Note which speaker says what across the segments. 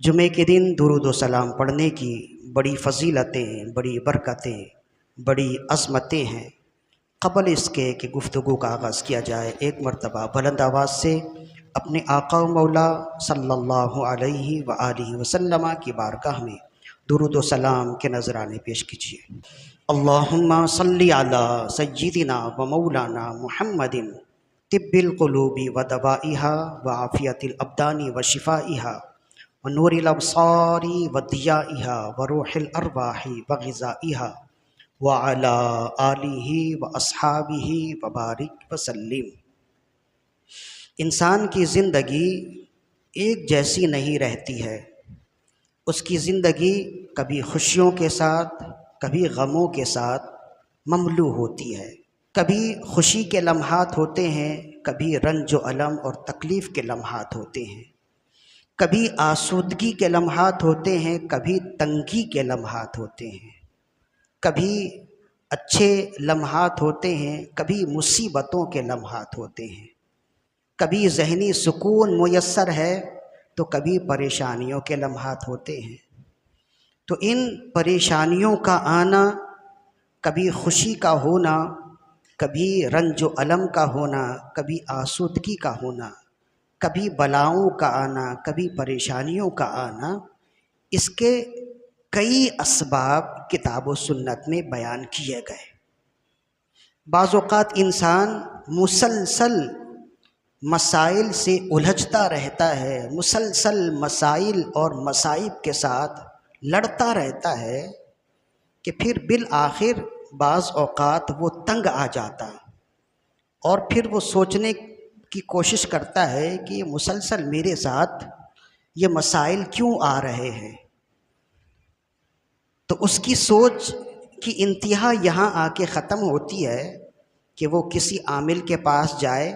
Speaker 1: جمعے کے دن درود و سلام پڑھنے کی بڑی فضیلتیں، بڑی برکتیں، بڑی عظمتیں ہیں۔ قبل اس کے کہ گفتگو کا آغاز کیا جائے، ایک مرتبہ بلند آواز سے اپنے آقا و مولا صلی اللہ علیہ وآلہ وسلم کی بارگاہ میں درود و سلام کے نذرانے پیش کیجیے۔ اللہم صلی علی سیدنا و مولانا محمد طب القلوب و دوائہا و عافیت الابدان و شفائہا ونور الابصار وضیائها وروح الارواح وغذائها وعلى آلہ واصحابہ وبارک وسلم۔ انسان کی زندگی ایک جیسی نہیں رہتی ہے۔ اس کی زندگی کبھی خوشیوں کے ساتھ، کبھی غموں کے ساتھ مملو ہوتی ہے۔ کبھی خوشی کے لمحات ہوتے ہیں، کبھی رنج و الم اور تکلیف کے لمحات ہوتے ہیں۔ کبھی آسودگی کے لمحات ہوتے ہیں، کبھی تنگی کے لمحات ہوتے ہیں۔ کبھی اچھے لمحات ہوتے ہیں، کبھی مصیبتوں کے لمحات ہوتے ہیں۔ کبھی ذہنی سکون میسر ہے تو کبھی پریشانیوں کے لمحات ہوتے ہیں۔ تو ان پریشانیوں کا آنا، کبھی خوشی کا ہونا، کبھی رنج و الم کا ہونا، کبھی آسودگی کا ہونا، کبھی بلاؤں کا آنا، کبھی پریشانیوں کا آنا، اس کے کئی اسباب کتاب و سنت میں بیان کیے گئے۔ بعض اوقات انسان مسلسل مسائل سے الجھتا رہتا ہے، مسلسل مسائل اور مصائب کے ساتھ لڑتا رہتا ہے کہ پھر بالآخر بعض اوقات وہ تنگ آ جاتا اور پھر وہ سوچنے کی کوشش کرتا ہے کہ مسلسل میرے ساتھ یہ مسائل کیوں آ رہے ہیں۔ تو اس کی سوچ کی انتہا یہاں آ کے ختم ہوتی ہے کہ وہ کسی عامل کے پاس جائے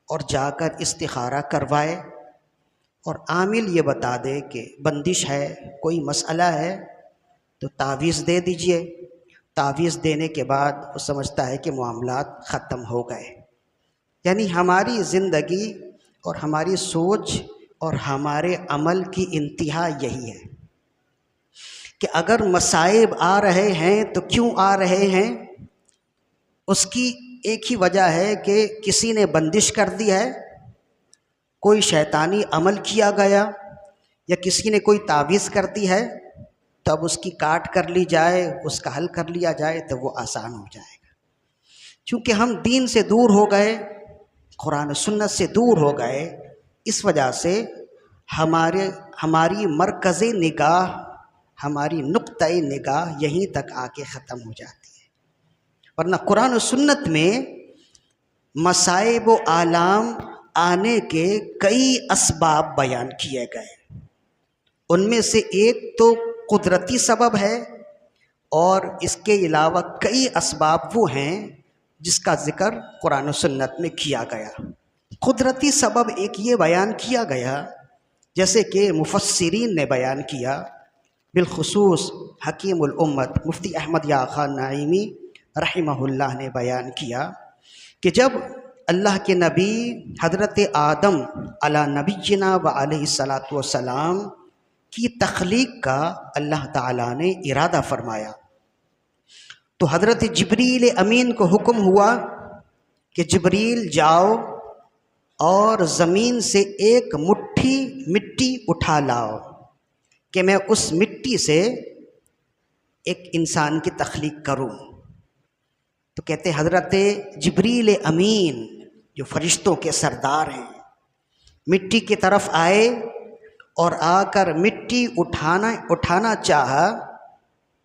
Speaker 1: اور جا کر استخارہ کروائے، اور عامل یہ بتا دے کہ بندش ہے، کوئی مسئلہ ہے تو تعویذ دے دیجئے۔ تعویذ دینے کے بعد وہ سمجھتا ہے کہ معاملات ختم ہو گئے۔ یعنی ہماری زندگی اور ہماری سوچ اور ہمارے عمل کی انتہا یہی ہے کہ اگر مصائب آ رہے ہیں تو کیوں آ رہے ہیں؟ اس کی ایک ہی وجہ ہے کہ کسی نے بندش کر دی ہے، کوئی شیطانی عمل کیا گیا، یا کسی نے کوئی تعویذ کر دی ہے، تو اب اس کی کاٹ کر لی جائے، اس کا حل کر لیا جائے تو وہ آسان ہو جائے گا۔ چونکہ ہم دین سے دور ہو گئے، قرآن و سنت سے دور ہو گئے، اس وجہ سے ہماری مرکز نگاہ، ہماری نقطۂ نگاہ یہیں تک آ کے ختم ہو جاتی ہے۔ ورنہ قرآن و سنت میں مصائب و آلام آنے کے کئی اسباب بیان کیے گئے۔ ان میں سے ایک تو قدرتی سبب ہے، اور اس کے علاوہ کئی اسباب وہ ہیں جس کا ذکر قرآن و سنت میں کیا گیا۔ قدرتی سبب ایک یہ بیان کیا گیا، جیسے کہ مفسرین نے بیان کیا، بالخصوص حکیم الامت مفتی احمد یار خان نعیمی رحمہ اللہ نے بیان کیا کہ جب اللہ کے نبی حضرت آدم علی نبینا و علیہ الصلاۃ والسلام کی تخلیق کا اللہ تعالیٰ نے ارادہ فرمایا، تو حضرت جبریل امین کو حکم ہوا کہ جبریل جاؤ اور زمین سے ایک مٹھی مٹی اٹھا لاؤ کہ میں اس مٹی سے ایک انسان کی تخلیق کروں۔ تو کہتے حضرت جبریل امین جو فرشتوں کے سردار ہیں، مٹی کی طرف آئے اور آ کر مٹی اٹھانا چاہا،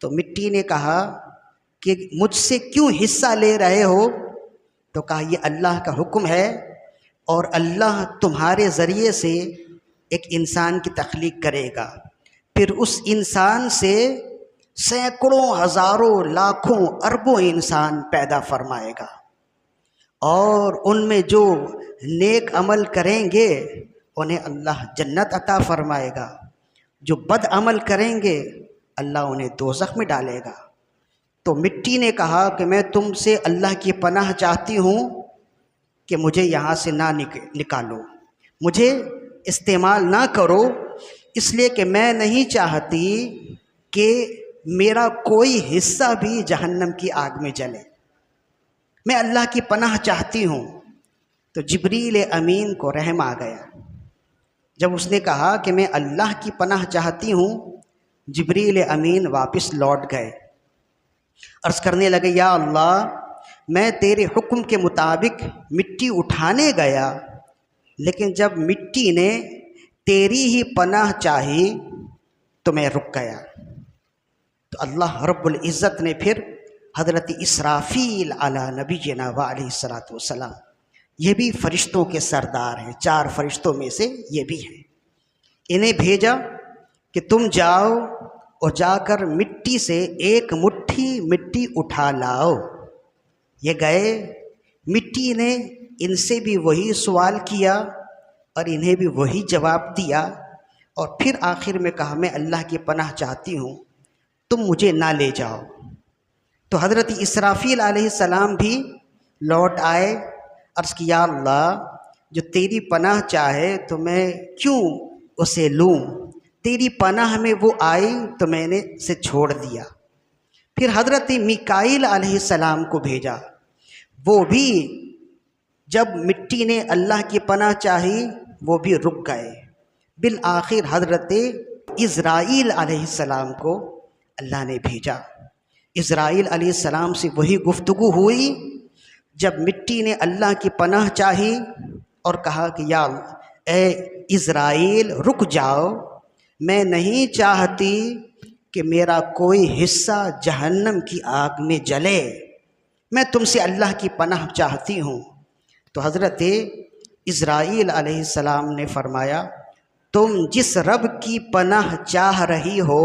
Speaker 1: تو مٹی نے کہا کہ مجھ سے کیوں حصہ لے رہے ہو؟ تو کہا یہ اللہ کا حکم ہے، اور اللہ تمہارے ذریعے سے ایک انسان کی تخلیق کرے گا، پھر اس انسان سے سینکڑوں ہزاروں لاکھوں اربوں انسان پیدا فرمائے گا، اور ان میں جو نیک عمل کریں گے انہیں اللہ جنت عطا فرمائے گا، جو بد عمل کریں گے اللہ انہیں دوزخ میں ڈالے گا۔ تو مٹی نے کہا کہ میں تم سے اللہ کی پناہ چاہتی ہوں کہ مجھے یہاں سے نہ نکالو، مجھے استعمال نہ کرو، اس لیے کہ میں نہیں چاہتی کہ میرا کوئی حصہ بھی جہنم کی آگ میں جلے، میں اللہ کی پناہ چاہتی ہوں۔ تو جبریل امین کو رحم آ گیا جب اس نے کہا کہ میں اللہ کی پناہ چاہتی ہوں۔ جبریل امین واپس لوٹ گئے، عرض کرنے لگے یا اللہ، میں تیرے حکم کے مطابق مٹی اٹھانے گیا، لیکن جب مٹی نے تیری ہی پناہ چاہی تو میں رک گیا۔ تو اللہ رب العزت نے پھر حضرت اسرافیل علی نبینا و علیہ الصلوۃ والسلام، یہ بھی فرشتوں کے سردار ہیں، 4 فرشتوں میں سے یہ بھی ہیں، انہیں بھیجا کہ تم جاؤ اور جا کر مٹی سے ایک مٹھی مٹی اٹھا لاؤ۔ یہ گئے، مٹی نے ان سے بھی وہی سوال کیا اور انہیں بھی وہی جواب دیا، اور پھر آخر میں کہا میں اللہ کی پناہ چاہتی ہوں، تم مجھے نہ لے جاؤ۔ تو حضرت اسرافیل علیہ السلام بھی لوٹ آئے، عرض کیا یا اللہ، جو تیری پناہ چاہے تو میں کیوں اسے لوں، تیری پناہ میں وہ آئی تو میں نے اسے چھوڑ دیا۔ پھر حضرت میکائیل علیہ السلام کو بھیجا، وہ بھی جب مٹی نے اللہ کی پناہ چاہی وہ بھی رک گئے۔ بالآخر حضرت عزرائیل علیہ السلام کو اللہ نے بھیجا۔ عزرائیل علیہ السلام سے وہی گفتگو ہوئی جب مٹی نے اللہ کی پناہ چاہی اور کہا کہ یا اے عزرائیل رک جاؤ، میں نہیں چاہتی کہ میرا کوئی حصہ جہنم کی آگ میں جلے، میں تم سے اللہ کی پناہ چاہتی ہوں۔ تو حضرت عزرائیل علیہ السلام نے فرمایا تم جس رب کی پناہ چاہ رہی ہو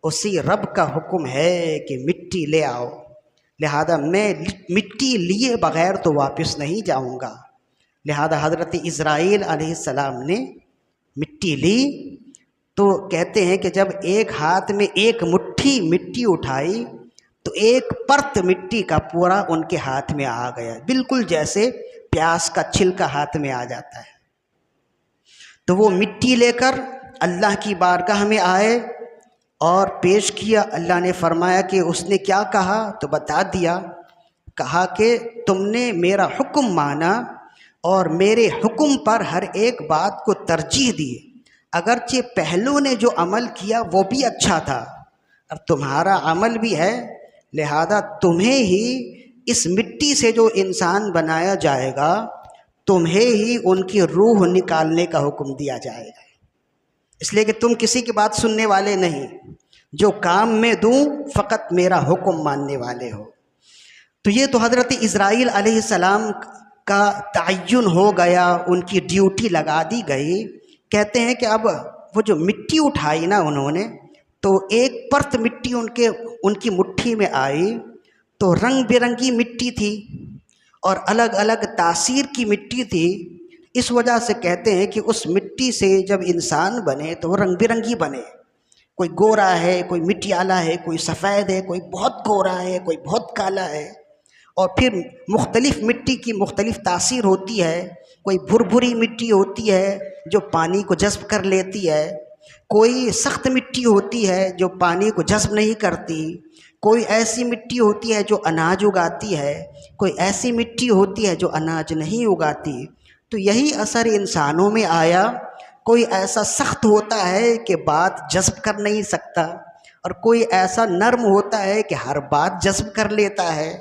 Speaker 1: اسی رب کا حکم ہے کہ مٹی لے آؤ، لہذا میں مٹی لیے بغیر تو واپس نہیں جاؤں گا۔ لہذا حضرت عزرائیل علیہ السلام نے مٹی لی، تو کہتے ہیں کہ جب ایک ہاتھ میں ایک مٹھی مٹی اٹھائی تو ایک پرت مٹی کا پورا ان کے ہاتھ میں آ گیا، بالکل جیسے پیاز کا چھلکا ہاتھ میں آ جاتا ہے۔ تو وہ مٹی لے کر اللہ کی بارگاہ میں آئے اور پیش کیا۔ اللہ نے فرمایا کہ اس نے کیا کہا تو بتا دیا، کہا کہ تم نے میرا حکم مانا اور میرے حکم پر ہر ایک بات کو ترجیح دی، اگرچہ پہلو نے جو عمل کیا وہ بھی اچھا تھا، اب تمہارا عمل بھی ہے، لہذا تمہیں ہی اس مٹی سے جو انسان بنایا جائے گا تمہیں ہی ان کی روح نکالنے کا حکم دیا جائے گا، اس لیے کہ تم کسی کی بات سننے والے نہیں، جو کام میں دوں فقط میرا حکم ماننے والے ہو۔ تو یہ تو حضرت عزرائیل علیہ السلام کا تعین ہو گیا، ان کی ڈیوٹی لگا دی گئی۔ کہتے ہیں کہ اب وہ جو مٹی اٹھائی نا انہوں نے، تو ایک پرت مٹی ان کی مٹھی میں آئی، تو رنگ برنگی مٹی تھی اور الگ الگ تاثیر کی مٹی تھی، اس وجہ سے کہتے ہیں کہ اس مٹی سے جب انسان بنے تو وہ رنگ برنگی بنے، کوئی گورا ہے، کوئی مٹیالا ہے، کوئی سفید ہے، کوئی بہت گورا ہے، کوئی بہت کالا ہے، اور پھر مختلف مٹی کی مختلف تاثیر ہوتی ہے، کوئی بھربھری مٹی ہوتی ہے جو پانی کو جذب کر لیتی ہے، کوئی سخت مٹی ہوتی ہے جو پانی کو جذب نہیں کرتی، کوئی ایسی مٹی ہوتی ہے جو اناج اگاتی ہے، کوئی ایسی مٹی ہوتی ہے جو اناج نہیں اگاتی۔ تو یہی اثر انسانوں میں آیا، کوئی ایسا سخت ہوتا ہے کہ بات جذب کر نہیں سکتا، اور کوئی ایسا نرم ہوتا ہے کہ ہر بات جذب کر لیتا ہے،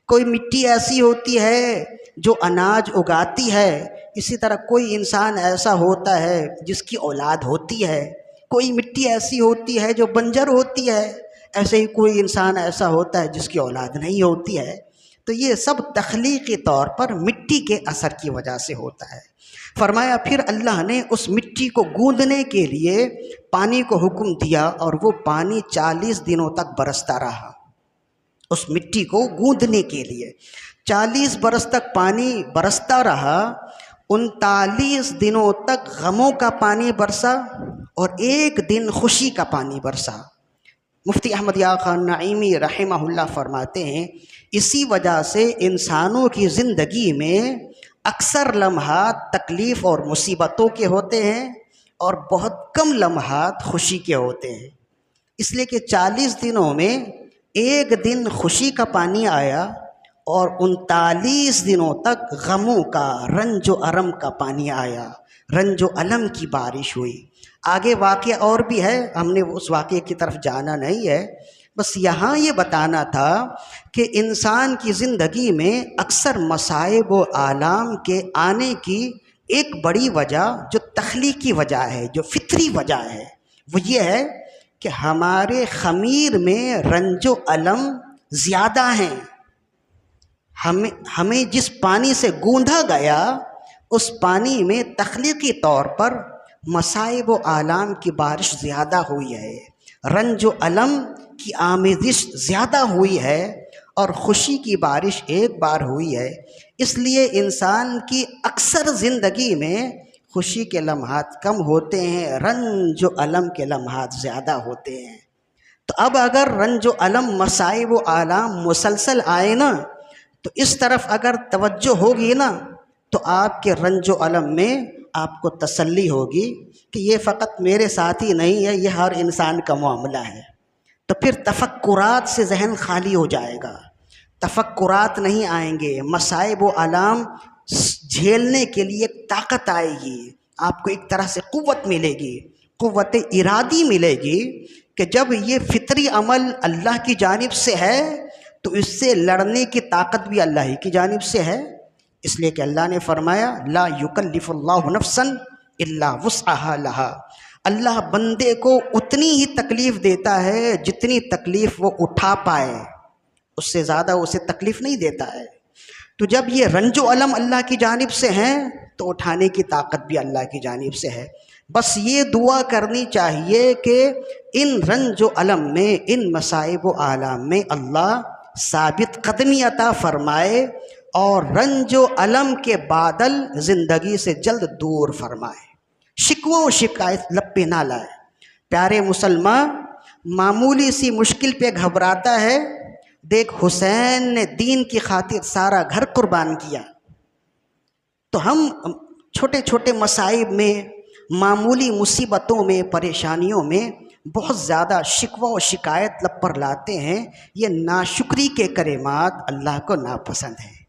Speaker 1: کوئی مٹی ایسی ہوتی ہے جو اناج اگاتی ہے، اسی طرح کوئی انسان ایسا ہوتا ہے جس کی اولاد ہوتی ہے، کوئی مٹی ایسی ہوتی ہے جو بنجر ہوتی ہے، ایسے ہی کوئی انسان ایسا ہوتا ہے جس کی اولاد نہیں ہوتی ہے۔ تو یہ سب تخلیقی طور پر مٹی کے اثر کی وجہ سے ہوتا ہے۔ فرمایا پھر اللہ نے اس مٹی کو گوندنے کے لیے پانی کو حکم دیا، اور وہ پانی 40 دنوں تک برستا رہا۔ اس مٹی کو گوندنے کے لیے 40 برس تک پانی برستا رہا، 39 دنوں تک غموں کا پانی برسا اور 1 دن خوشی کا پانی برسا۔ مفتی احمد یار خان نعیمی رحمہ اللہ فرماتے ہیں اسی وجہ سے انسانوں کی زندگی میں اکثر لمحات تکلیف اور مصیبتوں کے ہوتے ہیں، اور بہت کم لمحات خوشی کے ہوتے ہیں، اس لیے کہ 40 دنوں میں ایک دن خوشی کا پانی آیا اور 39 دنوں تک غموں کا، رنج و الم کا پانی آیا، رنج و الم کی بارش ہوئی۔ آگے واقعہ اور بھی ہے، ہم نے اس واقعے کی طرف جانا نہیں ہے، بس یہاں یہ بتانا تھا کہ انسان کی زندگی میں اکثر مصائب و آلام کے آنے کی ایک بڑی وجہ جو تخلیقی وجہ ہے، جو فطری وجہ ہے، وہ یہ ہے کہ ہمارے خمیر میں رنج و الم زیادہ ہیں۔ ہمیں جس پانی سے گوندھا گیا اس پانی میں تخلیقی طور پر مصائب و آلام کی بارش زیادہ ہوئی ہے، رنج و الم کی آمیزش زیادہ ہوئی ہے، اور خوشی کی بارش ایک بار ہوئی ہے۔ اس لیے انسان کی اکثر زندگی میں خوشی کے لمحات کم ہوتے ہیں، رنج و الم کے لمحات زیادہ ہوتے ہیں۔ تو اب اگر رنج و الم، مصائب و آلام مسلسل آئے نا، تو اس طرف اگر توجہ ہوگی نا، تو آپ کے رنج و الم میں آپ کو تسلی ہوگی کہ یہ فقط میرے ساتھ ہی نہیں ہے، یہ ہر انسان کا معاملہ ہے۔ تو پھر تفکرات سے ذہن خالی ہو جائے گا، تفکرات نہیں آئیں گے، مصائب و آلام جھیلنے کے لیے ایک طاقت آئے گی، آپ کو ایک طرح سے قوت ملے گی، قوت ارادی ملے گی کہ جب یہ فطری عمل اللہ کی جانب سے ہے تو اس سے لڑنے کی طاقت بھی اللہ ہی کی جانب سے ہے۔ اس لیے کہ اللہ نے فرمایا لا یکلف اللہ نفسا الا وسعها لها، اللہ بندے کو اتنی ہی تکلیف دیتا ہے جتنی تکلیف وہ اٹھا پائے، اس سے زیادہ اسے تکلیف نہیں دیتا ہے۔ تو جب یہ رنج و الم اللہ کی جانب سے ہیں تو اٹھانے کی طاقت بھی اللہ کی جانب سے ہے۔ بس یہ دعا کرنی چاہیے کہ ان رنج و الم میں، ان مصائب و آلام میں اللہ ثابت قدمی عطا فرمائے اور رنج و الم کے بادل زندگی سے جلد دور فرمائے، شکوہ و شکایت لب پہ نہ لائے۔ پیارے مسلمان، معمولی سی مشکل پہ گھبراتا ہے، دیکھ حسین نے دین کی خاطر سارا گھر قربان کیا۔ تو ہم چھوٹے چھوٹے مصائب میں، معمولی مصیبتوں میں، پریشانیوں میں بہت زیادہ شکوہ و شکایت لب پر لاتے ہیں، یہ ناشکری کے کلمات اللہ کو ناپسند ہیں۔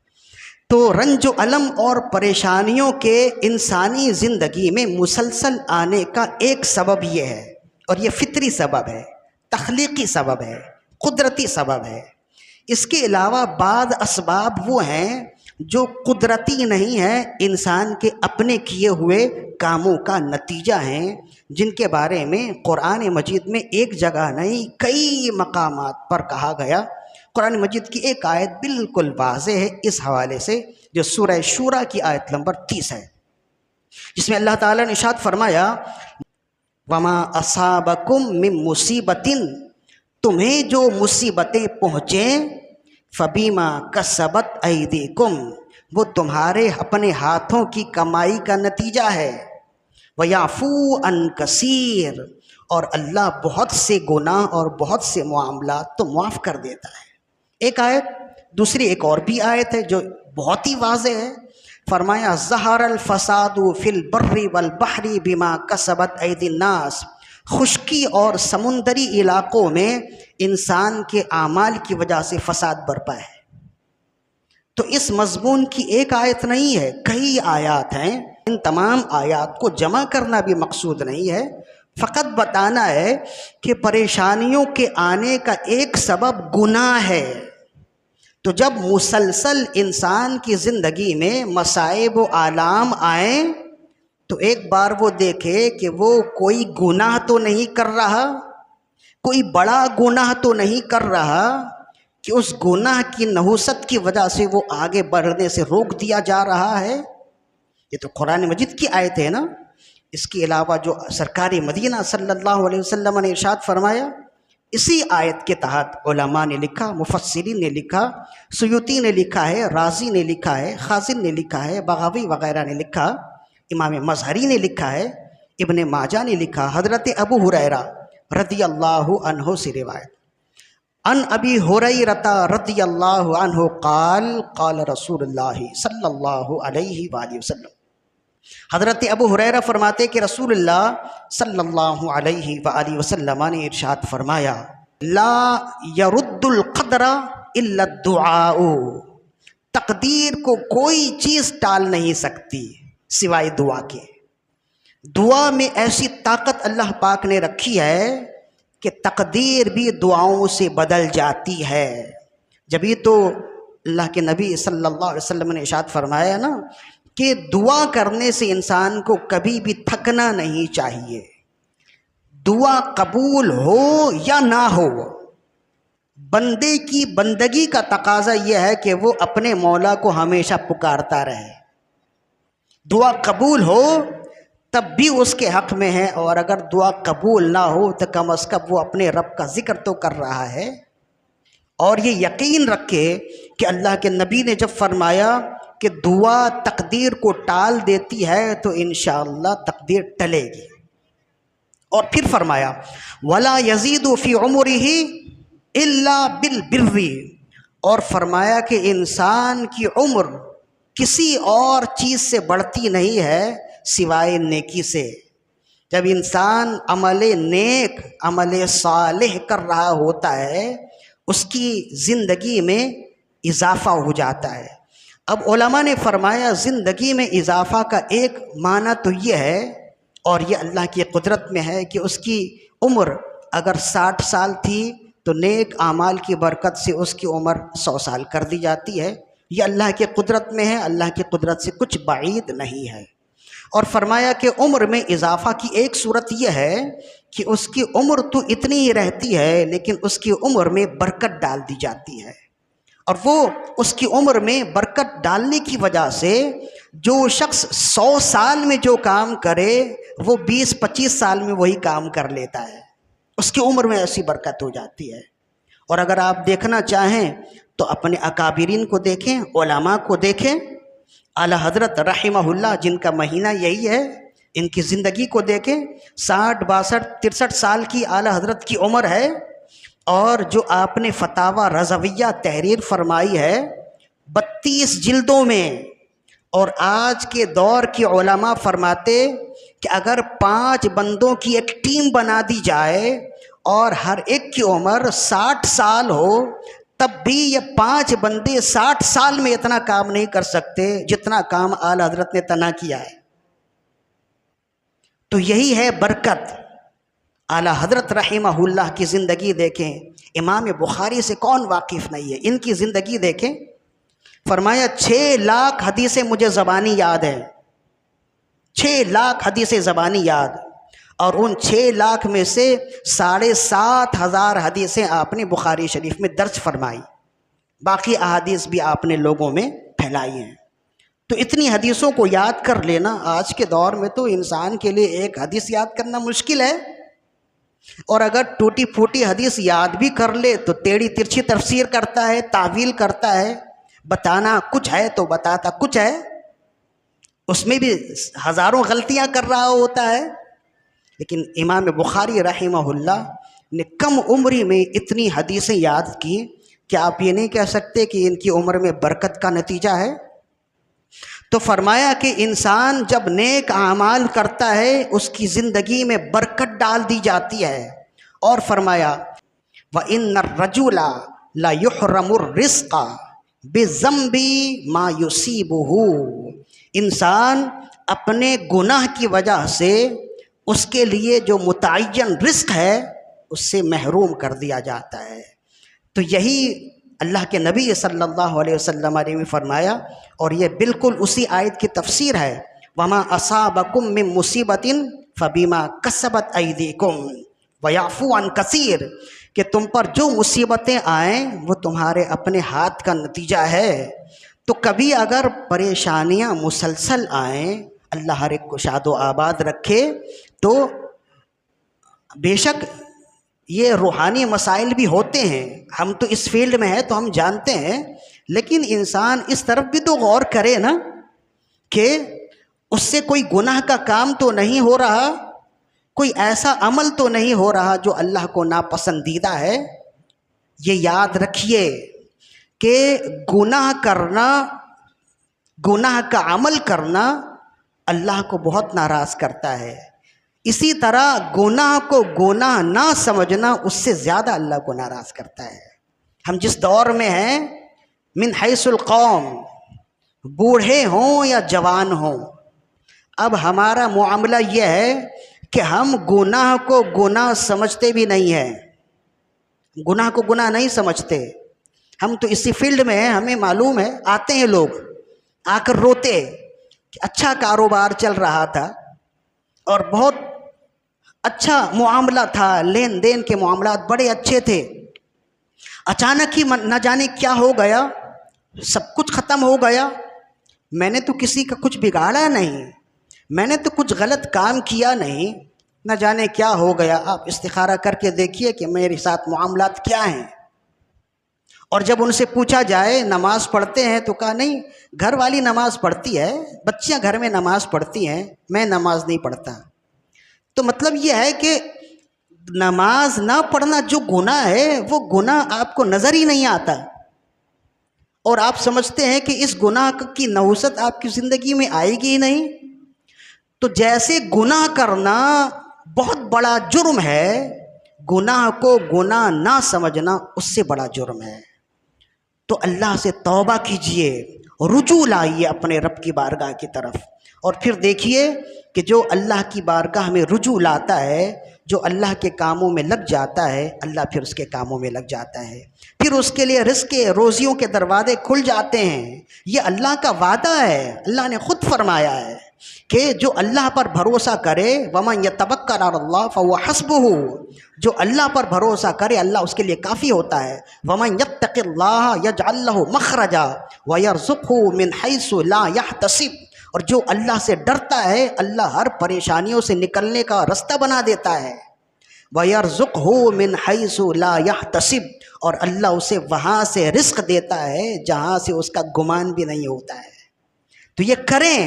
Speaker 1: تو رنج و الم اور پریشانیوں کے انسانی زندگی میں مسلسل آنے کا ایک سبب یہ ہے، اور یہ فطری سبب ہے، تخلیقی سبب ہے، قدرتی سبب ہے۔ اس کے علاوہ بعض اسباب وہ ہیں جو قدرتی نہیں ہیں، انسان کے اپنے کیے ہوئے کاموں کا نتیجہ ہیں، جن کے بارے میں قرآن مجید میں ایک جگہ نہیں کئی مقامات پر کہا گیا۔ قرآن مجید کی ایک آیت بالکل واضح ہے اس حوالے سے، جو سورہ شورى کی آیت نمبر 30 ہے، جس میں اللہ تعالیٰ نے ارشاد فرمایا وَمَا أَصَابَكُم مِّن مُّصِيبَةٍ، تمہیں جو مصیبتیں پہنچیں فَبِمَا كَسَبَتْ أَيْدِيكُمْ، وہ تمہارے اپنے ہاتھوں کی کمائی کا نتیجہ ہے، وَيَعْفُو عَن كَثِيرٍ، اور اللہ بہت سے گناہ اور بہت سے معاملات تو معاف کر دیتا ہے۔ ایک آیت، دوسری ایک اور بھی آیت ہے جو بہت ہی واضح ہے، فرمایا ظہر الفساد فی البر والبحر بما کسبت ایدی الناس، خشکی اور سمندری علاقوں میں انسان کے اعمال کی وجہ سے فساد برپا ہے۔ تو اس مضمون کی ایک آیت نہیں ہے، کئی آیات ہیں۔ ان تمام آیات کو جمع کرنا بھی مقصود نہیں ہے، فقط بتانا ہے کہ پریشانیوں کے آنے کا ایک سبب گناہ ہے۔ تو جب مسلسل انسان کی زندگی میں مصائب و آلام آئیں تو ایک بار وہ دیکھے کہ وہ کوئی گناہ تو نہیں کر رہا، کوئی بڑا گناہ تو نہیں کر رہا کہ اس گناہ کی نحوست کی وجہ سے وہ آگے بڑھنے سے روک دیا جا رہا ہے۔ یہ تو قرآن مجید کی آیت ہے نا۔ اس کے علاوہ جو سرکار مدینہ صلی اللہ علیہ وسلم نے ارشاد فرمایا، اسی آیت کے تحت علماء نے لکھا، مفسرین نے لکھا، سیوطی نے لکھا ہے، رازی نے لکھا ہے، خازن نے لکھا ہے، بغوی وغیرہ نے لکھا، امام مظہری نے لکھا ہے، ابن ماجہ نے لکھا، حضرت ابو ہریرہ رضی اللہ عنہ سے روایت، ان ابی ہریرہ رضی اللہ عنہ قال قال رسول اللہ صلی اللہ علیہ وآلہ وسلم، حضرت ابو ہریرہ فرماتے کہ رسول اللہ صلی اللہ علیہ وآلہ وسلم نے ارشاد فرمایا لا يرد القدر الا الدعاء، تقدیر کو کوئی چیز ٹال نہیں سکتی سوائے دعا کے۔ دعا میں ایسی طاقت اللہ پاک نے رکھی ہے کہ تقدیر بھی دعاؤں سے بدل جاتی ہے۔ جبھی تو اللہ کے نبی صلی اللہ علیہ وسلم نے ارشاد فرمایا نا کہ دعا کرنے سے انسان کو کبھی بھی تھکنا نہیں چاہیے، دعا قبول ہو یا نہ ہو، بندے کی بندگی کا تقاضا یہ ہے کہ وہ اپنے مولا کو ہمیشہ پکارتا رہے۔ دعا قبول ہو تب بھی اس کے حق میں ہے، اور اگر دعا قبول نہ ہو تو کم از کم وہ اپنے رب کا ذکر تو کر رہا ہے۔ اور یہ یقین رکھے کہ اللہ کے نبی نے جب فرمایا کہ دعا تقدیر کو ٹال دیتی ہے تو انشاءاللہ تقدیر ٹلے گی۔ اور پھر فرمایا وَلَا يَزِيدُ فِي عُمُرِهِ إِلَّا بِالْبِرِّ، اور فرمایا کہ انسان کی عمر کسی اور چیز سے بڑھتی نہیں ہے سوائے نیکی سے۔ جب انسان عمل نیک عمل صالح کر رہا ہوتا ہے اس کی زندگی میں اضافہ ہو جاتا ہے۔ اب علماء نے فرمایا زندگی میں اضافہ کا ایک معنی تو یہ ہے، اور یہ اللہ کی قدرت میں ہے کہ اس کی عمر اگر 60 سال تھی تو نیک اعمال کی برکت سے اس کی عمر 100 سال کر دی جاتی ہے۔ یہ اللہ کی قدرت میں ہے، اللہ کی قدرت سے کچھ بعید نہیں ہے۔ اور فرمایا کہ عمر میں اضافہ کی ایک صورت یہ ہے کہ اس کی عمر تو اتنی ہی رہتی ہے لیکن اس کی عمر میں برکت ڈال دی جاتی ہے، اور وہ اس کی عمر میں برکت ڈالنے کی وجہ سے جو شخص 100 سال میں جو کام کرے وہ 20-25 سال میں وہی کام کر لیتا ہے، اس کی عمر میں ایسی برکت ہو جاتی ہے۔ اور اگر آپ دیکھنا چاہیں تو اپنے اکابرین کو دیکھیں، علماء کو دیکھیں، اعلیٰ حضرت رحمہ اللہ جن کا مہینہ یہی ہے، ان کی زندگی کو دیکھیں، 60 62 63 سال کی اعلیٰ حضرت کی عمر ہے، اور جو آپ نے فتاوی رضویہ تحریر فرمائی ہے 32 جلدوں میں، اور آج کے دور کے علماء فرماتے کہ اگر 5 بندوں کی ایک ٹیم بنا دی جائے اور ہر ایک کی عمر 60 سال ہو تب بھی یہ 5 بندے 60 سال میں اتنا کام نہیں کر سکتے جتنا کام اعلیٰ حضرت نے تنہا کیا ہے۔ تو یہی ہے برکت۔ اعلیٰ حضرت رحمہ اللہ کی زندگی دیکھیں، امام بخاری سے کون واقف نہیں ہے، ان کی زندگی دیکھیں۔ فرمایا 6 لاکھ حدیثیں مجھے زبانی یاد ہیں، 6 لاکھ حدیثیں زبانی یاد، اور ان 6 لاکھ میں سے 7,500 حدیثیں آپ نے بخاری شریف میں درج فرمائی، باقی احادیث بھی آپ نے لوگوں میں پھیلائی ہیں۔ تو اتنی حدیثوں کو یاد کر لینا آج کے دور میں تو انسان کے لیے ایک حدیث یاد کرنا مشکل ہے، اور اگر ٹوٹی پھوٹی حدیث یاد بھی کر لے تو ٹیڑھی ترچھی تفسیر کرتا ہے، تعویل کرتا ہے، بتانا کچھ ہے تو بتاتا کچھ ہے، اس میں بھی ہزاروں غلطیاں کر رہا ہوتا ہے۔ لیکن امام بخاری رحمہ اللہ نے کم عمری میں اتنی حدیثیں یاد کی کہ آپ یہ نہیں کہہ سکتے کہ ان کی عمر میں برکت کا نتیجہ ہے۔ تو فرمایا کہ انسان جب نیک اعمال کرتا ہے اس کی زندگی میں برکت ڈال دی جاتی ہے، اور فرمایا وَإِنَّ الرَّجُلَ لَيُحْرَمُ الرِّزْقَ بِذَنبِ مَا يُصِيبُهُ، انسان اپنے گناہ کی وجہ سے اس کے لیے جو متعین رزق ہے اس سے محروم کر دیا جاتا ہے۔ تو یہی اللہ کے نبی صلی اللہ علیہ وسلم نے فرمایا، اور یہ بالکل اسی آیت کی تفسیر ہے وَمَا أَصَابَكُم مِّن مُّصِيبَةٍ فَبِمَا كَسَبَتْ أَيْدِيكُمْ وَيَعْفُو عَن كَثِيرٍ، کہ تم پر جو مصیبتیں آئیں وہ تمہارے اپنے ہاتھ کا نتیجہ ہے۔ تو کبھی اگر پریشانیاں مسلسل آئیں، اللہ ہر ایک کو شاد و آباد رکھے، تو بے شک یہ روحانی مسائل بھی ہوتے ہیں، ہم تو اس فیلڈ میں ہیں تو ہم جانتے ہیں، لیکن انسان اس طرف بھی تو غور کرے نا کہ اس سے کوئی گناہ کا کام تو نہیں ہو رہا، کوئی ایسا عمل تو نہیں ہو رہا جو اللہ کو ناپسندیدہ ہے۔ یہ یاد رکھیے کہ گناہ کرنا، گناہ کا عمل کرنا اللہ کو بہت ناراض کرتا ہے. اسی طرح گناہ کو گناہ نہ سمجھنا اس سے زیادہ اللہ کو ناراض کرتا ہے. ہم جس دور میں ہیں، من حیث القوم، بوڑھے ہوں یا جوان ہوں، اب ہمارا معاملہ یہ ہے کہ ہم گناہ کو گناہ سمجھتے بھی نہیں ہیں. گناہ کو گناہ نہیں سمجھتے. ہم تو اسی فیلڈ میں ہیں، ہمیں معلوم ہے. آتے ہیں لوگ آ کر روتے کہ اچھا کاروبار چل رہا تھا اور بہت اچھا معاملہ تھا، لین دین کے معاملات بڑے اچھے تھے، اچانک ہی نہ جانے کیا ہو گیا، سب کچھ ختم ہو گیا. میں نے تو کسی کا کچھ بگاڑا نہیں، میں نے تو کچھ غلط کام کیا نہیں، نہ جانے کیا ہو گیا. آپ استخارہ کر کے دیکھیے کہ میرے ساتھ معاملات کیا ہیں. اور جب ان سے پوچھا جائے نماز پڑھتے ہیں تو کہا نہیں، گھر والی نماز پڑھتی ہے، بچیاں گھر میں نماز پڑھتی ہیں، میں نماز نہیں پڑھتا. تو مطلب یہ ہے کہ نماز نہ پڑھنا جو گناہ ہے وہ گناہ آپ کو نظر ہی نہیں آتا، اور آپ سمجھتے ہیں کہ اس گناہ کی نحوست آپ کی زندگی میں آئے گی ہی نہیں. تو جیسے گناہ کرنا بہت بڑا جرم ہے، گناہ کو گناہ نہ سمجھنا اس سے بڑا جرم ہے. تو اللہ سے توبہ کیجئے، رجوع لائیے اپنے رب کی بارگاہ کی طرف، اور پھر دیکھیے کہ جو اللہ کی بارگاہ میں رجوع لاتا ہے، جو اللہ کے کاموں میں لگ جاتا ہے، اللہ پھر اس کے کاموں میں لگ جاتا ہے. پھر اس کے لیے رزق روزیوں کے دروازے کھل جاتے ہیں. یہ اللہ کا وعدہ ہے. اللہ نے خود فرمایا ہے کہ جو اللہ پر بھروسہ کرے، وَمَنْ يَتَوَكَّلْ عَلَى اللَّهِ فَهُوَ حَسْبُهُ، جو اللہ پر بھروسہ کرے اللہ اس کے لیے کافی ہوتا ہے. وَمَنْ يَتَّقِ اللَّهَ يَجْعَلْ لَهُ مَخْرَجًا وَيَرْزُقْهُ مِنْ حَيْثُ لَا يَحْتَسِبُ، اور جو اللہ سے ڈرتا ہے اللہ ہر پریشانیوں سے نکلنے کا راستہ بنا دیتا ہے. وَيَرْزُقْهُ مِنْ حَيْثُ لَا يَحْتَسِبُ، اور اللہ اسے وہاں سے رزق دیتا ہے جہاں سے اس کا گمان بھی نہیں ہوتا ہے. تو یہ کریں،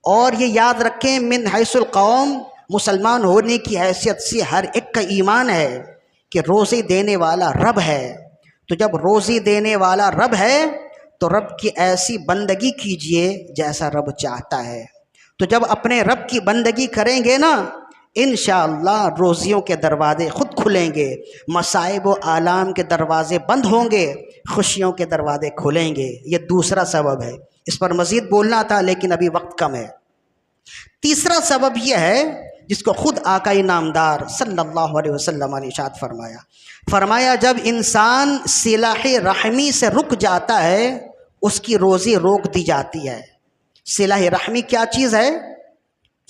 Speaker 1: اور یہ یاد رکھیں من حیث القوم، مسلمان ہونے کی حیثیت سے ہر ایک کا ایمان ہے کہ روزی دینے والا رب ہے. تو جب روزی دینے والا رب ہے تو رب کی ایسی بندگی کیجئے جیسا رب چاہتا ہے. تو جب اپنے رب کی بندگی کریں گے نا، انشاءاللہ روزیوں کے دروازے خود کھلیں گے، مصائب و آلام کے دروازے بند ہوں گے، خوشیوں کے دروازے کھلیں گے. یہ دوسرا سبب ہے. اس پر مزید بولنا تھا لیکن ابھی وقت کم ہے. تیسرا سبب یہ ہے جس کو خود آقا نامدار صلی اللہ علیہ وسلم نے ارشاد فرمایا جب انسان صلہ رحمی سے رک جاتا ہے اس کی روزی روک دی جاتی ہے. صلہ رحمی کیا چیز ہے؟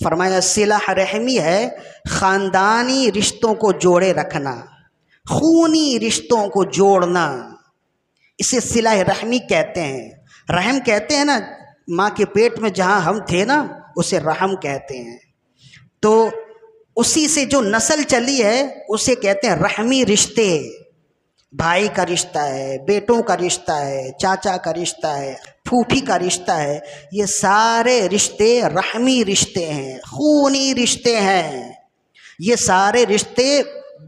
Speaker 1: فرمایا صلہ رحمی ہے خاندانی رشتوں کو جوڑے رکھنا، خونی رشتوں کو جوڑنا، اسے صلہ رحمی کہتے ہیں. رحم کہتے ہیں نا، ماں کے پیٹ میں جہاں ہم تھے نا اسے رحم کہتے ہیں. تو اسی سے جو نسل چلی ہے اسے کہتے ہیں رحمی رشتے. بھائی کا رشتہ ہے، بیٹوں کا رشتہ ہے، چاچا کا رشتہ ہے، پھوپھی کا رشتہ ہے. یہ سارے رشتے رحمی رشتے ہیں، خونی رشتے ہیں. یہ سارے رشتے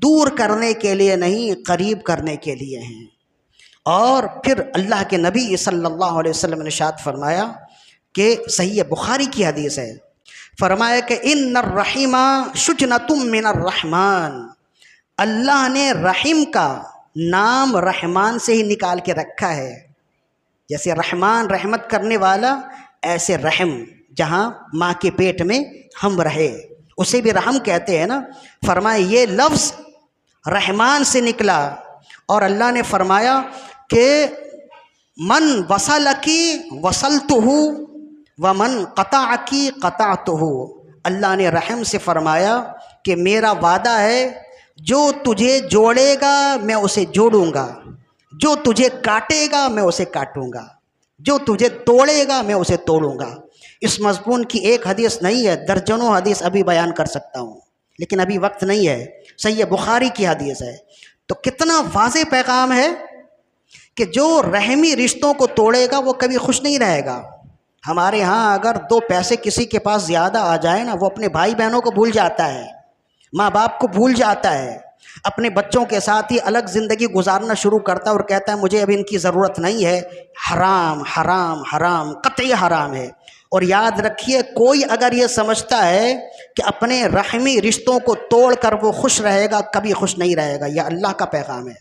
Speaker 1: دور کرنے کے لیے نہیں، قریب کرنے کے لیے ہیں. اور پھر اللہ کے نبی صلی اللہ علیہ وسلم نے ارشاد فرمایا کہ صحیح بخاری کی حدیث ہے، فرمایا کہ ان الرحیم شجنۃ من الرحمن، اللہ نے رحم کا نام رحمان سے ہی نکال کے رکھا ہے. جیسے رحمان رحمت کرنے والا، ایسے رحم جہاں ماں کے پیٹ میں ہم رہے اسے بھی رحم کہتے ہیں نا. فرمایا یہ لفظ رحمان سے نکلا، اور اللہ نے فرمایا کہ من وصلکی وصلتہ ومن قطعکی قطعتہ. اللہ نے رحم سے فرمایا کہ میرا وعدہ ہے جو تجھے جوڑے گا میں اسے جوڑوں گا، جو تجھے کاٹے گا میں اسے کاٹوں گا، جو تجھے توڑے گا میں اسے توڑوں گا. اس مضمون کی ایک حدیث نہیں ہے، درجنوں حدیث ابھی بیان کر سکتا ہوں لیکن ابھی وقت نہیں ہے. صحیح بخاری کی حدیث ہے. تو کتنا واضح پیغام ہے کہ جو رحمی رشتوں کو توڑے گا وہ کبھی خوش نہیں رہے گا. ہمارے ہاں اگر 2 پیسے کسی کے پاس زیادہ آ جائے نا، وہ اپنے بھائی بہنوں کو بھول جاتا ہے، ماں باپ کو بھول جاتا ہے، اپنے بچوں کے ساتھ ہی الگ زندگی گزارنا شروع کرتا ہے اور کہتا ہے مجھے اب ان کی ضرورت نہیں ہے. حرام حرام حرام، قطعی حرام ہے. اور یاد رکھیے کوئی اگر یہ سمجھتا ہے کہ اپنے رحمی رشتوں کو توڑ کر وہ خوش رہے گا، کبھی خوش نہیں رہے گا۔ یہ اللہ کا پیغام ہے۔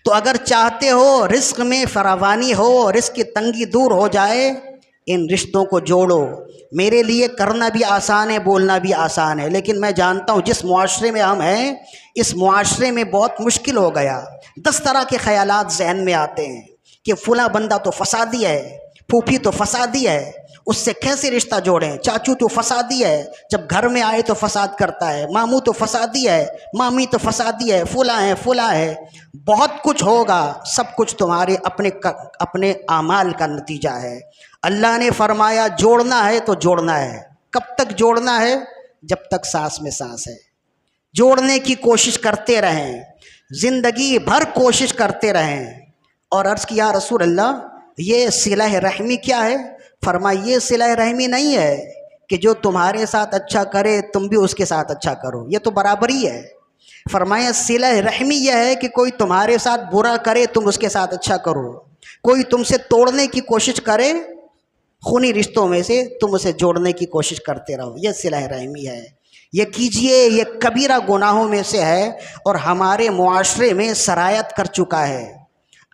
Speaker 1: تو اگر چاہتے ہو رزق میں فراوانی ہو، رزق کی تنگی دور ہو جائے، ان رشتوں کو جوڑو۔ میرے لیے کرنا بھی آسان ہے، بولنا بھی آسان ہے، لیکن میں جانتا ہوں جس معاشرے میں ہم ہیں، اس معاشرے میں بہت مشکل ہو گیا۔ 10 طرح کے خیالات ذہن میں آتے ہیں کہ فلاں بندہ تو فسادی ہے، پھوپھی تو فسادی ہے، اس سے کیسے رشتہ جوڑیں، چاچو تو فسادی ہے، جب گھر میں آئے تو فساد کرتا ہے، ماموں تو فسادی ہے، مامی تو فسادی ہے، فلاں ہے۔ بہت کچھ ہوگا، سب کچھ تمہارے اپنے اعمال کا نتیجہ ہے۔ اللہ نے فرمایا جوڑنا ہے تو جوڑنا ہے۔ کب تک جوڑنا ہے؟ جب تک سانس میں سانس ہے۔ جوڑنے کی کوشش کرتے رہیں، زندگی بھر کوشش کرتے رہیں۔ اور عرض کیا رسول اللہ یہ صلہ رحمی کیا ہے؟ فرمایا یہ صلہ رحمی نہیں ہے کہ جو تمہارے ساتھ اچھا کرے تم بھی اس کے ساتھ اچھا کرو، یہ تو برابری ہے۔ فرمایا صلہ رحمی یہ ہے کہ کوئی تمہارے ساتھ برا کرے تم اس کے ساتھ اچھا کرو، کوئی تم سے توڑنے کی کوشش کرے خونی رشتوں میں سے تم اسے جوڑنے کی کوشش کرتے رہو، یہ صلہ رحمی ہے۔ یہ کیجئے، یہ کبیرہ گناہوں میں سے ہے اور ہمارے معاشرے میں سرایت کر چکا ہے۔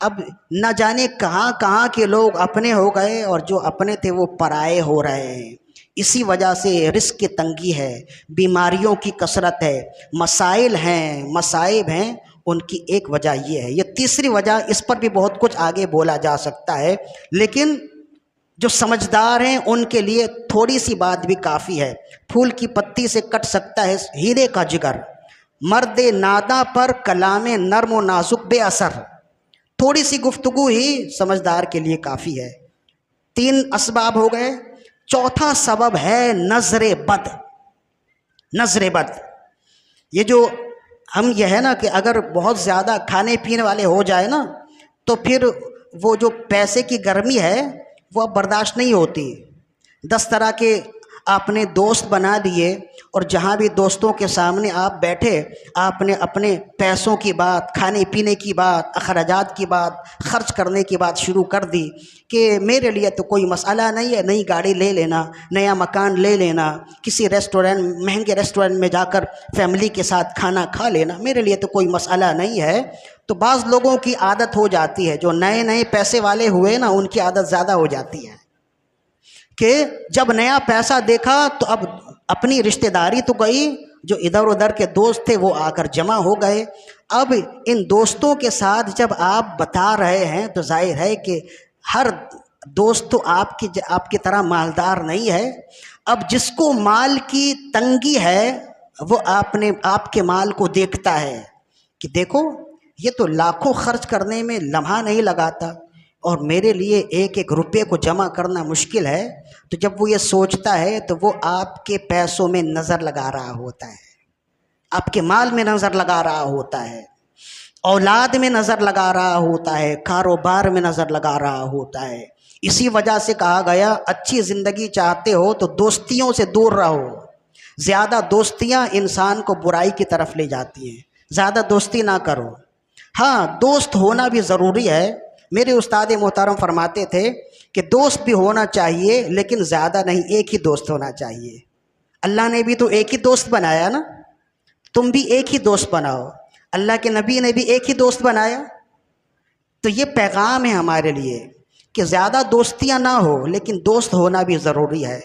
Speaker 1: اب نہ جانے کہاں کہاں کے لوگ اپنے ہو گئے اور جو اپنے تھے وہ پرائے ہو رہے ہیں۔ اسی وجہ سے رزق کی تنگی ہے، بیماریوں کی کثرت ہے، مسائل ہیں، مصائب ہیں۔ ان کی ایک وجہ یہ ہے۔ یہ تیسری وجہ، اس پر بھی بہت کچھ آگے بولا جا سکتا ہے، لیکن جو سمجھدار ہیں ان کے لیے تھوڑی سی بات بھی کافی ہے۔ پھول کی پتی سے کٹ سکتا ہے ہیرے کا جگر، مرد ناداں پر کلام نرم و نازک بے اثر۔ تھوڑی سی گفتگو ہی سمجھدار کے لیے کافی ہے۔ 3 اسباب ہو گئے، چوتھا سبب ہے نظر بد۔ نظر بد، یہ جو ہم یہ ہے نا کہ اگر بہت زیادہ کھانے پینے والے ہو جائے نا تو پھر وہ جو پیسے کی گرمی ہے وہ اب برداشت نہیں ہوتی۔ 10 طرح کے آپ نے دوست بنا دیے اور جہاں بھی دوستوں کے سامنے آپ بیٹھے آپ نے اپنے پیسوں کی بات، کھانے پینے کی بات، اخراجات کی بات، خرچ کرنے کی بات شروع کر دی کہ میرے لیے تو کوئی مسئلہ نہیں ہے، نئی گاڑی لے لینا، نیا مکان لے لینا، کسی ریسٹورینٹ، مہنگے ریسٹورینٹ میں جا کر فیملی کے ساتھ کھانا کھا لینا، میرے لیے تو کوئی مسئلہ نہیں ہے۔ تو بعض لوگوں کی عادت ہو جاتی ہے، جو نئے پیسے والے ہوئے نا ان کی عادت زیادہ ہو جاتی ہے کہ جب نیا پیسہ دیکھا تو اب اپنی رشتہ داری تو گئی، جو ادھر ادھر کے دوست تھے وہ آ کر جمع ہو گئے۔ اب ان دوستوں کے ساتھ جب آپ بتا رہے ہیں تو ظاہر ہے کہ ہر دوست تو آپ کی طرح مالدار نہیں ہے۔ اب جس کو مال کی تنگی ہے وہ آپ کے مال کو دیکھتا ہے کہ دیکھو یہ تو لاکھوں خرچ کرنے میں لمحہ نہیں لگاتا اور میرے لیے ایک ایک روپے کو جمع کرنا مشکل ہے۔ تو جب وہ یہ سوچتا ہے تو وہ آپ کے پیسوں میں نظر لگا رہا ہوتا ہے، آپ کے مال میں نظر لگا رہا ہوتا ہے، اولاد میں نظر لگا رہا ہوتا ہے، کاروبار میں نظر لگا رہا ہوتا ہے۔ اسی وجہ سے کہا گیا اچھی زندگی چاہتے ہو تو دوستیوں سے دور رہو۔ زیادہ دوستیاں انسان کو برائی کی طرف لے جاتی ہیں، زیادہ دوستی نہ کرو۔ ہاں دوست ہونا بھی ضروری ہے۔ میرے استاد محترم فرماتے تھے کہ دوست بھی ہونا چاہیے لیکن زیادہ نہیں، ایک ہی دوست ہونا چاہیے۔ اللہ نے بھی تو ایک ہی دوست بنایا نا، تم بھی ایک ہی دوست بناؤ۔ اللہ کے نبی نے بھی ایک ہی دوست بنایا۔ تو یہ پیغام ہے ہمارے لیے کہ زیادہ دوستیاں نہ ہو لیکن دوست ہونا بھی ضروری ہے۔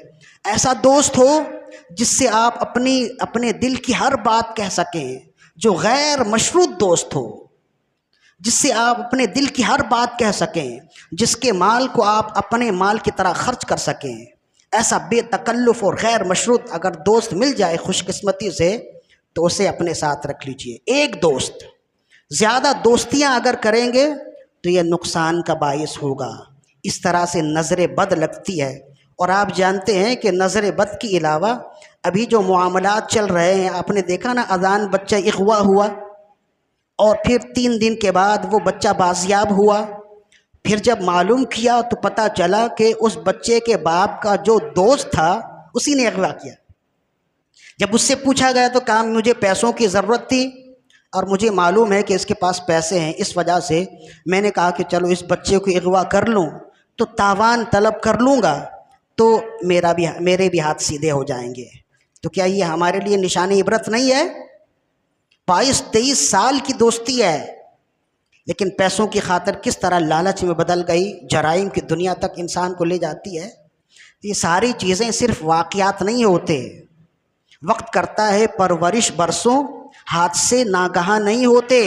Speaker 1: ایسا دوست ہو جس سے آپ اپنے دل کی ہر بات کہہ سکیں، جو غیر مشروط دوست ہو، جس سے آپ اپنے دل کی ہر بات کہہ سکیں، جس کے مال کو آپ اپنے مال کی طرح خرچ کر سکیں۔ ایسا بے تکلف اور غیر مشروط اگر دوست مل جائے خوش قسمتی سے تو اسے اپنے ساتھ رکھ لیجئے۔ ایک دوست، زیادہ دوستیاں اگر کریں گے تو یہ نقصان کا باعث ہوگا۔ اس طرح سے نظر بد لگتی ہے۔ اور آپ جانتے ہیں کہ نظر بد کے علاوہ ابھی جو معاملات چل رہے ہیں، آپ نے دیکھا نا اذان بچہ اغوا ہوا اور پھر 3 دن کے بعد وہ بچہ بازیاب ہوا۔ پھر جب معلوم کیا تو پتہ چلا کہ اس بچے کے باپ کا جو دوست تھا اسی نے اغوا کیا۔ جب اس سے پوچھا گیا تو کہا مجھے پیسوں کی ضرورت تھی اور مجھے معلوم ہے کہ اس کے پاس پیسے ہیں، اس وجہ سے میں نے کہا کہ چلو اس بچے کو اغوا کر لوں تو تاوان طلب کر لوں گا تو میرے بھی ہاتھ سیدھے ہو جائیں گے۔ تو کیا یہ ہمارے لیے نشان عبرت نہیں ہے؟ 22-23 سال کی دوستی ہے، لیکن پیسوں کی خاطر کس طرح لالچ میں بدل گئی، جرائم کی دنیا تک انسان کو لے جاتی ہے۔ یہ ساری چیزیں صرف واقعات نہیں ہوتے، وقت کرتا ہے پرورش برسوں، حادثے ناگہاں نہیں ہوتے،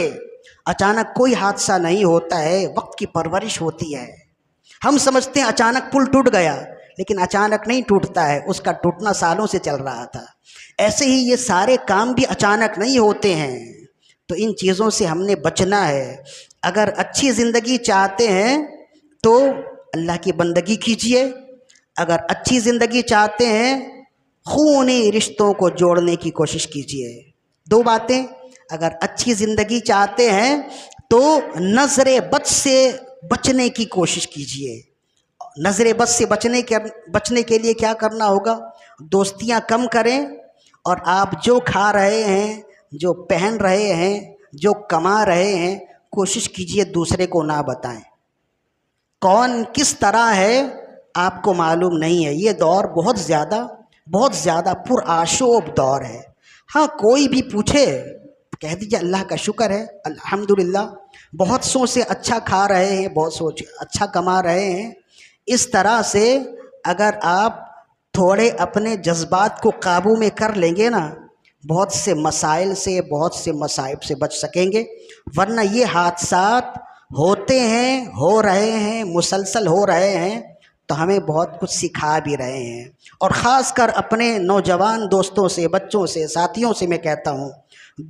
Speaker 1: اچانک کوئی حادثہ نہیں ہوتا ہے، وقت کی پرورش ہوتی ہے۔ ہم سمجھتے ہیں اچانک پل ٹوٹ گیا، لیکن اچانک نہیں ٹوٹتا ہے، اس کا ٹوٹنا سالوں سے چل رہا تھا۔ ایسے ہی یہ سارے کام بھی اچانک نہیں ہوتے ہیں، تو ان چیزوں سے ہم نے بچنا ہے۔ اگر اچھی زندگی چاہتے ہیں تو اللہ کی بندگی کیجیے، اگر اچھی زندگی چاہتے ہیں خونی رشتوں کو جوڑنے کی کوشش کیجیے۔ دو باتیں، اگر اچھی زندگی چاہتے ہیں تو نظر بد سے بچنے کی کوشش کیجیے۔ نظر بد سے بچنے کے لیے کیا کرنا ہوگا؟ دوستیاں کم کریں، اور آپ جو کھا رہے ہیں، جو پہن رہے ہیں، جو کما رہے ہیں، کوشش کیجیے دوسرے کو نہ بتائیں۔ کون کس طرح ہے آپ کو معلوم نہیں ہے۔ یہ دور بہت زیادہ پرآشوب دور ہے۔ ہاں کوئی بھی پوچھے کہہ دیجیے اللہ کا شکر ہے، الحمدللہ، بہت سو سے اچھا کھا رہے ہیں، بہت سو اچھا کما رہے ہیں۔ اس طرح سے اگر آپ تھوڑے اپنے جذبات کو قابو میں کر لیں گے نا، بہت سے مسائل سے، بہت سے مصائب سے بچ سکیں گے۔ ورنہ یہ حادثات ہوتے ہیں، ہو رہے ہیں، مسلسل ہو رہے ہیں، تو ہمیں بہت کچھ سکھا بھی رہے ہیں۔ اور خاص کر اپنے نوجوان دوستوں سے، بچوں سے، ساتھیوں سے میں کہتا ہوں،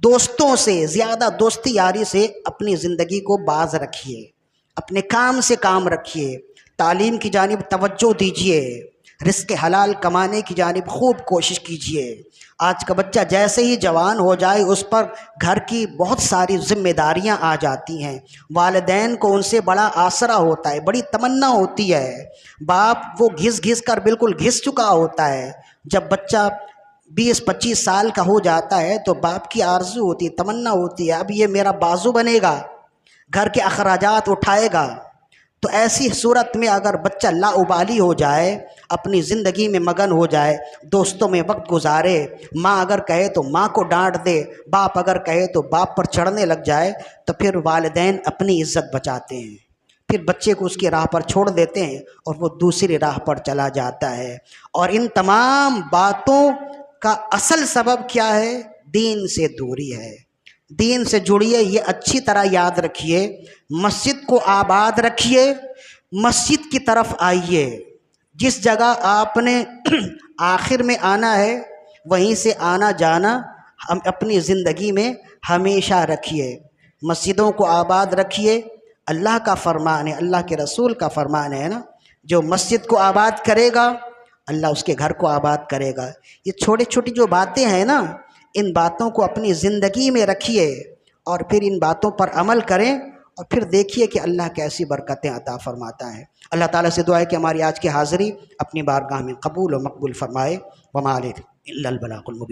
Speaker 1: دوستوں سے زیادہ دوستی یاری سے اپنی زندگی کو باز رکھیے، اپنے کام سے کام رکھیے، تعلیم کی جانب توجہ دیجیے، رزق حلال کمانے کی جانب خوب کوشش کیجیے۔ آج کا بچہ جیسے ہی جوان ہو جائے اس پر گھر کی بہت ساری ذمہ داریاں آ جاتی ہیں، والدین کو ان سے بڑا آسرا ہوتا ہے، بڑی تمنا ہوتی ہے، باپ وہ گھس کر بالکل گھس چکا ہوتا ہے۔ جب بچہ 20-25 سال کا ہو جاتا ہے تو باپ کی آرزو ہوتی ہے، تمنا ہوتی ہے، اب یہ میرا بازو بنے گا، گھر کے اخراجات اٹھائے گا۔ تو ایسی صورت میں اگر بچہ لاابالی ہو جائے، اپنی زندگی میں مگن ہو جائے، دوستوں میں وقت گزارے، ماں اگر کہے تو ماں کو ڈانٹ دے، باپ اگر کہے تو باپ پر چڑھنے لگ جائے، تو پھر والدین اپنی عزت بچاتے ہیں، پھر بچے کو اس کی راہ پر چھوڑ دیتے ہیں اور وہ دوسری راہ پر چلا جاتا ہے۔ اور ان تمام باتوں کا اصل سبب کیا ہے؟ دین سے دوری ہے۔ دین سے جڑیے، یہ اچھی طرح یاد رکھیے، مسجد کو آباد رکھیے، مسجد کی طرف آئیے۔ جس جگہ آپ نے آخر میں آنا ہے وہیں سے آنا جانا ہم اپنی زندگی میں ہمیشہ رکھیے۔ مسجدوں کو آباد رکھیے، اللہ کا فرمان ہے، اللہ کے رسول کا فرمان ہے نا، جو مسجد کو آباد کرے گا اللہ اس کے گھر کو آباد کرے گا۔ یہ چھوٹی چھوٹی جو باتیں ہیں نا، ان باتوں کو اپنی زندگی میں رکھیے اور پھر ان باتوں پر عمل کریں، اور پھر دیکھیے کہ اللہ کیسی برکتیں عطا فرماتا ہے۔ اللہ تعالیٰ سے دعا ہے کہ ہماری آج کی حاضری اپنی بارگاہ میں قبول و مقبول فرمائے۔ وما علینا الا البلاغ المبین۔